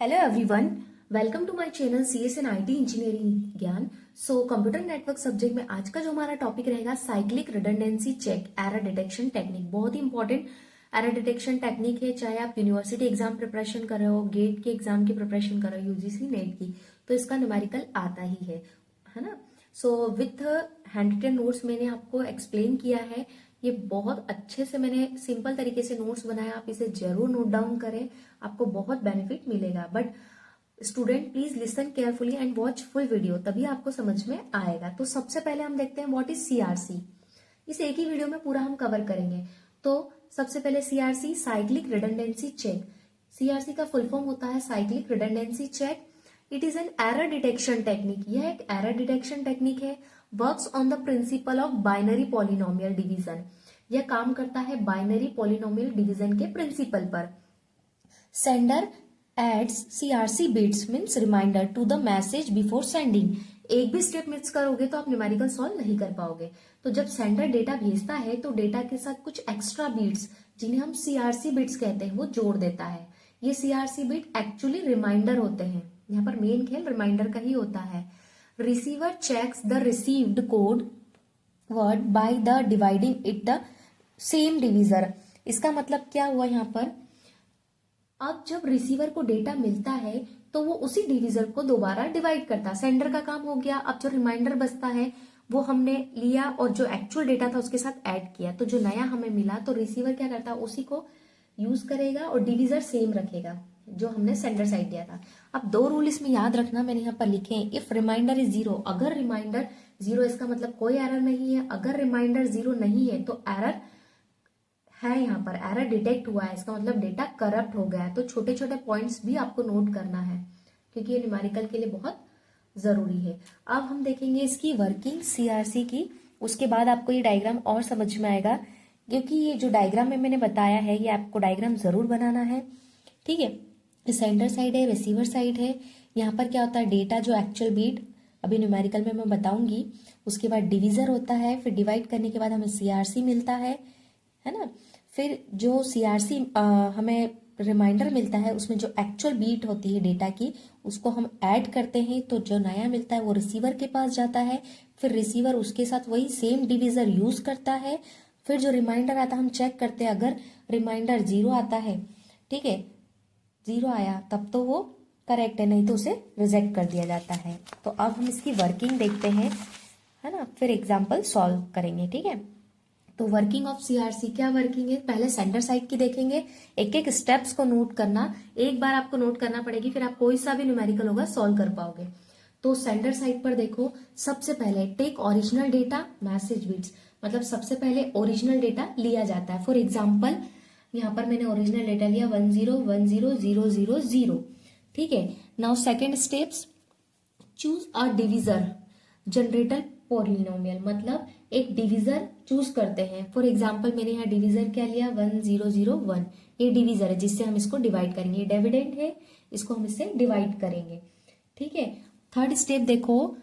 Hello everyone, welcome to my channel CS and IT engineering ज्ञान। Computer network subject में आज का जो हमारा टॉपिक रहेगा cyclic redundancy check error detection technique. बहुत ही इंपॉर्टेंट एरर डिटेक्शन टेक्निक है। चाहे आप यूनिवर्सिटी एग्जाम प्रिपरेशन कर रहे हो, गेट के एग्जाम की प्रिपरेशन कर रहे हो, यूजीसी नेट की, तो इसका न्यूमेरिकल आता ही है ना। विथ हैंड रिटन नोट्स मैंने आपको एक्सप्लेन किया है। ये बहुत अच्छे से मैंने सिंपल तरीके से नोट्स बनाया, आप इसे जरूर नोट डाउन करें, आपको बहुत बेनिफिट मिलेगा। But student please listen carefully and watch full video, तभी आपको समझ में आएगा। तो सबसे पहले हम देखते हैं व्हाट इज सीआरसी। इस एक ही वीडियो में पूरा हम कवर करेंगे। तो सबसे पहले CRC, cyclic redundancy check. CRC का फुल फॉर्म होता है cyclic redundancy check. It is an error detection technique. यह एक एरर डिटेक्शन टेक्निक है। Works on the principle of binary polynomial division. यह काम करता है बाइनरी पॉलिनोमियल डिवीजन के प्रिंसिपल पर। Sender adds CRC bits means remainder to the message before sending. एक भी स्टेप मिस करोगे तो आप न्यूमेरिकल सॉल्व नहीं कर पाओगे। तो जब सेंडर डेटा भेजता है तो डेटा के साथ कुछ एक्स्ट्रा बीट्स, जिन्हें हम सीआरसी बिट्स कहते हैं, वो जोड़ देता है। ये सीआरसी बिट एक्चुअली रिमाइंडर होते हैं। यहाँ पर मेन खेल रिमाइंडर का ही होता है। Receiver checks the received code word by the dividing it the same divisor. इसका मतलब क्या हुआ यहाँ पर, अब जब रिसीवर को डेटा मिलता है तो वो उसी डिविजर को दोबारा डिवाइड करता है। सेंडर का काम हो गया। अब जो रिमाइंडर बचता है वो हमने लिया और जो एक्चुअल डेटा था उसके साथ ऐड किया, तो जो नया हमें मिला तो रिसीवर क्या करता है, उसी को यूज करेगा और डिविजर सेम रखेगा जो हमने सेंडर साइड दिया था। अब दो रूल इसमें याद रखना, मैंने यहाँ पर लिखे हैं। इफ रिमाइंडर इज जीरो, अगर रिमाइंडर जीरो, इसका मतलब कोई एरर नहीं है। अगर रिमाइंडर जीरो नहीं है तो एरर है, यहाँ पर एरर डिटेक्ट हुआ है, इसका मतलब डेटा करप्ट हो गया है। तो छोटे छोटे पॉइंट्स भी आपको नोट करना है क्योंकि ये न्यूमेरिकल के लिए बहुत जरूरी है। अब हम देखेंगे इसकी वर्किंग सीआरसी की, उसके बाद आपको ये डायग्राम और समझ में आएगा, क्योंकि ये जो डायग्राम में मैंने बताया है ये आपको डायग्राम जरूर बनाना है, ठीक है। सेंडर साइड है, रिसीवर साइड है। यहाँ पर क्या होता है, डेटा जो एक्चुअल बीट अभी न्यूमेरिकल में मैं बताऊंगी, उसके बाद डिविजर होता है, फिर डिवाइड करने के बाद हमें सीआरसी मिलता है ना। फिर जो सीआरसी हमें रिमाइंडर मिलता है उसमें जो एक्चुअल बीट होती है डेटा की, उसको हम ऐड करते हैं तो जो नया मिलता है वो रिसीवर के पास जाता है। फिर रिसीवर उसके साथ वही सेम डिविजर यूज करता है। फिर जो रिमाइंडर आता है हम चेक करते हैं, अगर रिमाइंडर जीरो आता है, ठीक है, जीरो आया तब तो वो करेक्ट है, नहीं तो उसे रिजेक्ट कर दिया जाता है। तो अब हम इसकी वर्किंग देखते हैं, है ना, फिर एग्जाम्पल सॉल्व करेंगे, ठीक है। तो वर्किंग ऑफ सीआरसी, क्या वर्किंग है, पहले सेंडर साइड की देखेंगे। एक एक स्टेप्स को नोट करना, एक बार आपको नोट करना पड़ेगी, फिर आप कोई सा भी न्यूमेरिकल होगा सॉल्व कर पाओगे। तो सेंडर साइड पर देखो, सबसे पहले take original data message bits, मतलब सबसे पहले ओरिजिनल डेटा लिया जाता है। फॉर एग्जाम्पल यहाँ पर मैंने ओरिजिनल डेटा लिया 10100000, ठीक है। Now second steps, choose a divisor generator polynomial, मतलब एक डिविजर चूज करते हैं। फॉर एग्जाम्पल मैंने यहाँ डिविजर क्या लिया 1001, ये डिविजर है जिससे हम इसको डिवाइड करेंगे। ये डिविडेंड है, इसको हम इससे डिवाइड करेंगे, ठीक है। थर्ड स्टेप देखो,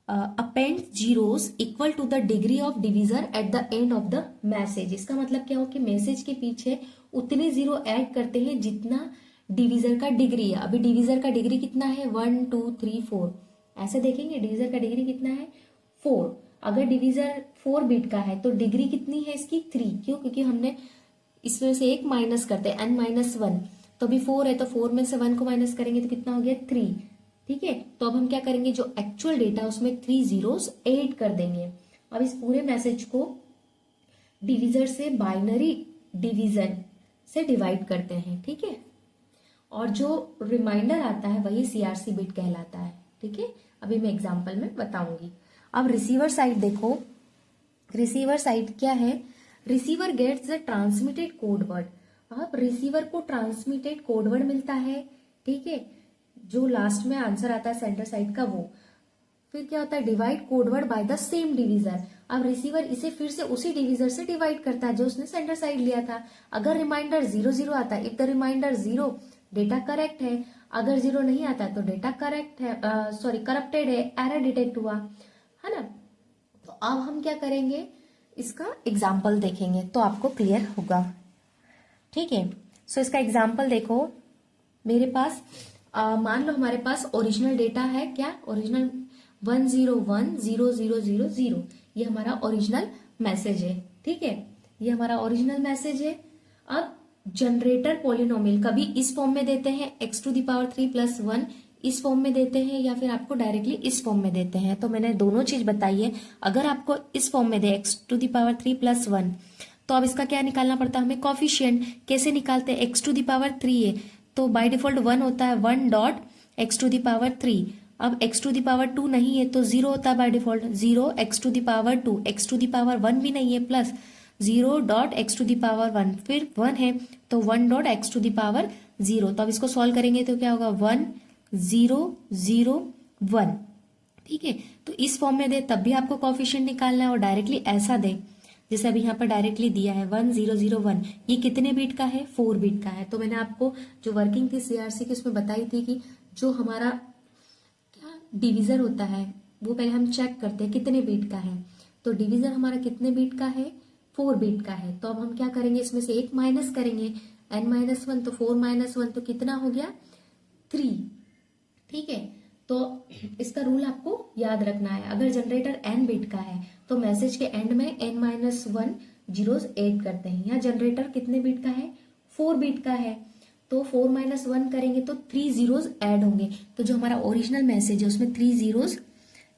append zeros equal to the degree of divisor at the end of the message. इसका मतलब क्या हो कि मैसेज के पीछे उतने जीरो ऐड करते हैं जितना डिविजर का डिग्री है। अभी डिविजर का डिग्री कितना है, 1 2 3 4, ऐसे देखेंगे डिविजर का डिग्री कितना है 4। अगर डिविजर 4 बिट का है तो डिग्री कितनी है इसकी 3, क्यों, क्योंकि हमने इसमें से एक माइनस करते हैं n-1, तो अभी 4 है तो 4 में से 1 को माइनस करेंगे तो कितना हो गया 3, ठीक है। तो अब हम क्या करेंगे, जो एक्चुअल डेटा उसमें 3 जीरोस ऐड कर देंगे। अब इस पूरे मैसेज को डिविजर से बाइनरी डिवीजन से डिवाइड करते हैं, ठीक है। और जो रिमाइंडर आता है वही सीआरसी बिट कहलाता है, ठीक है। अभी मैं एग्जांपल में बताऊंगी। अब रिसीवर साइड देखो, रिसीवर साइड क्या है, receiver gets the transmitted code word. अब रिसीवर को ट्रांसमिटेड कोड वर्ड मिलता है, ठीक है, जो लास्ट में आंसर आता है सेंटर साइड का वो। फिर क्या होता है, divide code word by the same divisor. अब रिसीवर इसे फिर से उसी डिविजर से डिवाइड करता है जो उसने सेंटर साइड लिया था। अगर रिमाइंडर 00 आता है, if the remainder 0, data correct है। अगर 0 नहीं आता तो डेटा करेक्ट है, सॉरी करप्टेड है, एरर डिटेक्ट हुआ, है ना। तो अब हम क्या करेंगे, इसका एग्जाम्पल देखेंगे तो आपको क्लियर होगा, ठीक है। सो इसका एग्जाम्पल देखो, मेरे पास मान लो हमारे पास ओरिजिनल डेटा है, क्या ओरिजिनल 1010000, ये हमारा ओरिजिनल मैसेज है। ठीक है, ये हमारा ओरिजिनल मैसेज है। अब जनरेटर पॉलिनोमियल कभी इस फॉर्म में देते हैं x⁻³ + 1, इस फॉर्म में देते हैं, या फिर आपको डायरेक्टली इस फॉर्म में देते हैं। तो मैंने दोनों चीज बताई है। अगर आपको इस फॉर्म में दे x⁻³ + 1, तो अब इसका क्या निकालना पड़ता है हमें, कॉफिशिएंट। कैसे निकालते हैं, x⁻³ है तो बाय डिफॉल्ट 1 होता है, 1.x⁻3। अब x⁻2 नहीं है तो 0 होता है बाय डिफॉल्ट, 0 x⁻2, x⁻1 भी नहीं है प्लस 0.x⁻1, फिर 1 है तो 1.x⁻0। तो अब इसको सॉल्व करेंगे तो क्या होगा, 1 0 0 1। ठीक है, तो इस फॉर्म में दे तब भी आपको कॉफिशिएंट निकालना है, और डायरेक्टली ऐसा दे जैसे अभी यहाँ पर डायरेक्टली दिया है 1 0 0 1। ये कितने बीट का है, 4 बीट का है। तो मैंने आपको जो वर्किंग थी सीआरसी की उसमें बताई थी कि जो हमारा क्या डिवीजर होता है वो पहले हम चेक करते हैं कितने बीट का है। तो डिवीजर हमारा कितने बीट का है, 4 बीट का है। तो अब हम क्या करेंगे, इसमें से एक माइनस करेंगे, n-1, तो 4 - 1 तो कितना हो गया, 3। ठीक है, तो इसका रूल आपको याद रखना है। अगर जनरेटर n बिट का है तो मैसेज के एंड में n-1 जीरोस ऐड करते हैं। यहाँ जनरेटर कितने बिट का है, 4 बिट का है, तो 4 - 1 करेंगे तो 3 जीरोस ऐड होंगे। तो जो हमारा ओरिजिनल मैसेज है उसमें 3 जीरोस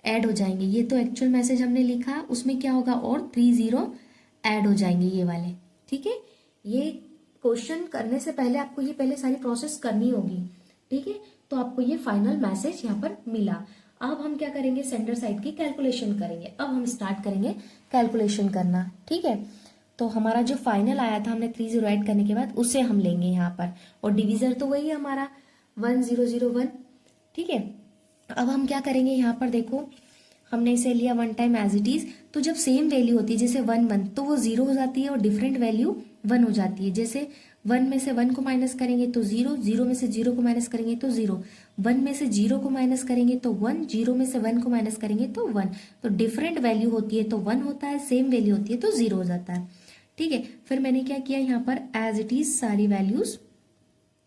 ऐड हो जाएंगे। ये तो एक्चुअल मैसेज हमने लिखा, उसमें क्या होगा, और 3 जीरो ऐड हो जाएंगे ये वाले। ठीक है, ये क्वेश्चन करने से पहले आपको ये पहले सारी प्रोसेस करनी होगी। ठीक है, तो आपको ये फाइनल मैसेज यहाँ पर मिला। अब हम क्या करेंगे, सेंडर साइड की कैलकुलेशन करेंगे। अब हम स्टार्ट करेंगे कैलकुलेशन करना। ठीक है, तो हमारा जो फाइनल आया था हमने 3 जीरो ऐड करने के बाद उसे हम लेंगे यहाँ पर, और डिवीजर तो वही है हमारा 1 0 0 1। ठीक है, अब हम क्या करेंगे, यहाँ पर देखो हमने इसे लिया 1 टाइम एज इट इज। तो जब सेम वैल्यू होती है जैसे 1 1, तो वो 0 हो जाती है, और डिफरेंट वैल्यू 1 हो जाती है। जैसे 1 में से 1 को माइनस करेंगे तो 0, 0 में से 0 को माइनस करेंगे तो 0, 1 में से 0 को माइनस करेंगे तो 1, 0 में से 1 को माइनस करेंगे तो 1। तो डिफरेंट वैल्यू होती है तो 1 होता है, सेम वैल्यू होती है तो 0 हो जाता है। ठीक है, फिर मैंने क्या किया, यहाँ पर एज इट इज सारी वैल्यूज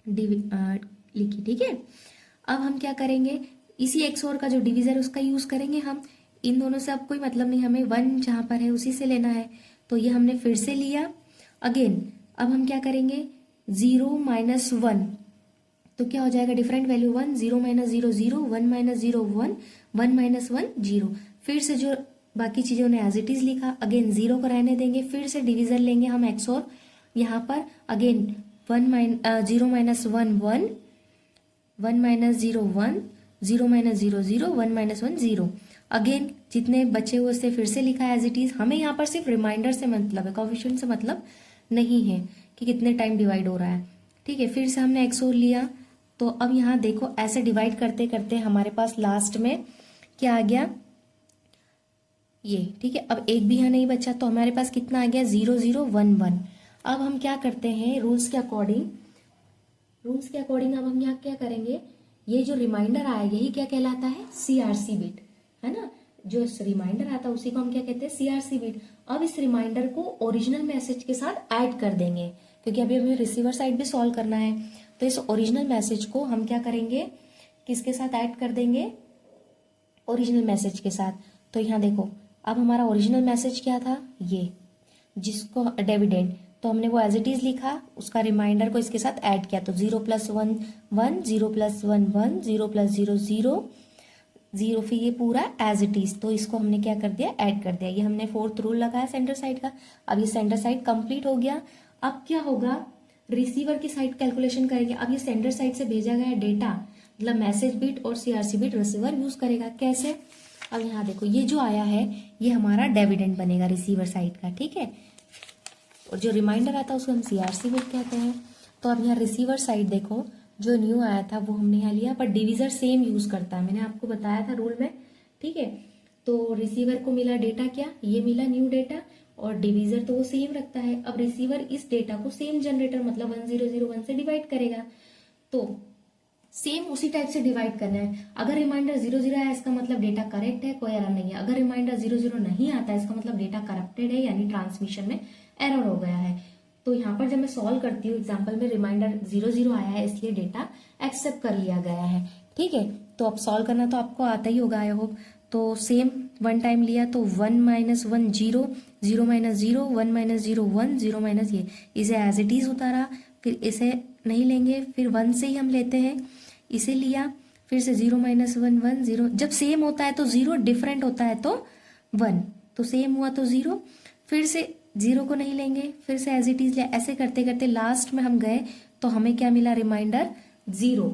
लिखी। ठीक है, अब हम क्या करेंगे, इसी XOR का जो डिवीजर उसका यूज करेंगे हम। इन दोनों से अब कोई मतलब नहीं, हमें 1 जहां पर है उसी से लेना है। तो ये हमने फिर से लिया अगेन। अब हम क्या करेंगे, 0 - 1, तो क्या हो जाएगा, डिफरेंट वैल्यू 1, 0 - 0 0, 1 - 0 1, 1 - 1 0। फिर से जो बाकी चीजों ने एज इट इज लिखा, अगेन 0 को रहने देंगे, फिर से डिवीजर लेंगे हम XOR। यहाँ पर अगेन 0 - 1 1, 1 - 0 1, 0 - 0 0, 1 - 1 0। अगेन जितने बचे हुए से फिर से लिखा है एज इट इज। हमें यहाँ पर सिर्फ रिमाइंडर से मतलब है, कोएफिशिएंट से मतलब नहीं है कि कितने टाइम डिवाइड हो रहा है। ठीक है, फिर से हमने XOR लिया। तो अब यहाँ देखो ऐसे डिवाइड करते करते हमारे पास लास्ट में क्या आ गया, ये। ठीक है, अब एक भी यहाँ नहीं बचा, तो हमारे पास कितना आ गया, 0 0 1 1। अब हम क्या करते हैं, रूल्स के अकॉर्डिंग अब हम यहाँ क्या करेंगे, ये जो रिमाइंडर आया यही क्या कहलाता है, CRC बिट, है ना। जो रिमाइंडर आता है उसी को हम क्या कहते हैं, CRC बिट। अब इस रिमाइंडर को ओरिजिनल मैसेज के साथ ऐड कर देंगे, क्योंकि अभी हमें रिसीवर साइड भी सॉल्व करना है। तो इस ओरिजिनल मैसेज को हम क्या करेंगे, किसके साथ ऐड कर देंगे, ओरिजिनल मैसेज के साथ। तो यहाँ देखो अब हमारा ओरिजिनल मैसेज क्या था, ये जिसको डिविडेंड, तो हमने वो एज इट इज लिखा, उसका रिमाइंडर को इसके साथ ऐड किया। तो 0 + 1 1, 0 + 1 1, 0 + 0 0 0, फिर ये पूरा एज इट इज। तो इसको हमने क्या कर दिया, ऐड कर दिया। ये हमने 4th रूल लगाया सेंटर साइड का। अब ये सेंटर साइड कंप्लीट हो गया। अब क्या होगा, रिसीवर की साइड कैलकुलेशन करेंगे। अब ये सेंटर साइड से भेजा गया डेटा, मतलब मैसेज बिट और CRC बिट रिसीवर यूज करेगा। कैसे, अब यहाँ देखो ये जो आया है ये हमारा डिविडेंड बनेगा रिसीवर साइड का। ठीक है, और जो रिमाइंडर आता है उसको हम CRC बिट कहते हैं। तो अब यहाँ रिसीवर साइड देखो, जो न्यू आया था वो हमने यहाँ लिया, पर डिवीजर सेम यूज करता है, मैंने आपको बताया था रूल में। ठीक है, तो रिसीवर को मिला डेटा, क्या ये मिला न्यू डेटा, और डिवीजर तो वो सेम रखता है। अब रिसीवर इस डेटा को सेम जनरेटर मतलब 1 0 0 1 से डिवाइड करेगा। तो सेम उसी टाइप से डिवाइड करना है। अगर रिमाइंडर 0 0 है इसका मतलब डेटा करेक्ट है, कोई एरर नहीं है। अगर रिमाइंडर 0 0 नहीं आता है इसका मतलब डेटा करप्टेड है, यानी ट्रांसमिशन में एरर हो गया है। तो यहाँ पर जब मैं सॉल्व करती हूँ एग्जाम्पल में रिमाइंडर 00 आया है, इसलिए डेटा एक्सेप्ट कर लिया गया है। ठीक है, तो अब सॉल्व करना तो आपको आता ही होगा आई होप। तो सेम 1 टाइम लिया तो 1 माइनस 1 0, 0 माइनस 0, 1 माइनस 0 1, 0 माइनस ये, इसे एज इट इज उतारा, फिर इसे नहीं लेंगे, फिर 1 से ही हम लेते हैं, इसे लिया, फिर से 0 माइनस 1 1 0, जब सेम होता है तो 0, डिफरेंट होता है तो 1, तो सेम हुआ तो 0, फिर से 0 को नहीं लेंगे, फिर से एज इट इज लिया, ऐसे करते करते लास्ट में हम गए तो हमें क्या मिला, रिमाइंडर 0।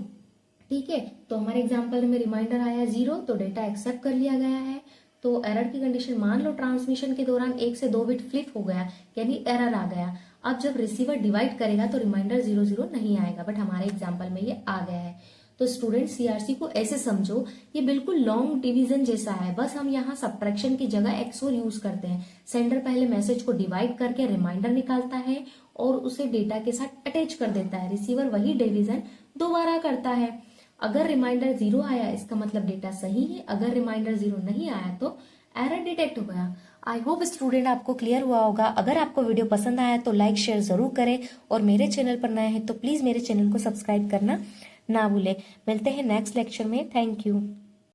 ठीक है, तो हमारे एग्जाम्पल में रिमाइंडर आया 0, तो डेटा एक्सेप्ट कर लिया गया है। तो एरर की कंडीशन, मान लो ट्रांसमिशन के दौरान 1 से 2 बिट फ्लिप हो गया, यानी एरर आ गया। अब जब रिसीवर डिवाइड करेगा तो रिमाइंडर 00 नहीं आएगा, बट हमारे एग्जाम्पल में ये आ गया है। तो स्टूडेंट सीआरसी को ऐसे समझो, ये बिल्कुल लॉन्ग डिवीजन जैसा है, बस हम यहाँ सब्ट्रैक्शन की जगह एक्सओर यूज करते हैं। सेंडर पहले मैसेज को डिवाइड करके रिमाइंडर निकालता है और उसे डेटा के साथ अटैच कर देता है, रिसीवर वही डिवीजन दोबारा करता है। अगर रिमाइंडर 0 आया इसका मतलब डेटा सही है, अगर रिमाइंडर 0 नहीं आया तो एरर डिटेक्ट हो गया। आई होप स्टूडेंट आपको क्लियर हुआ होगा। अगर आपको वीडियो पसंद आया तो लाइक शेयर जरूर करें, और मेरे चैनल पर नए हैं तो प्लीज मेरे चैनल को सब्सक्राइब करना ना भूलें। मिलते हैं नेक्स्ट लेक्चर में। Thank you.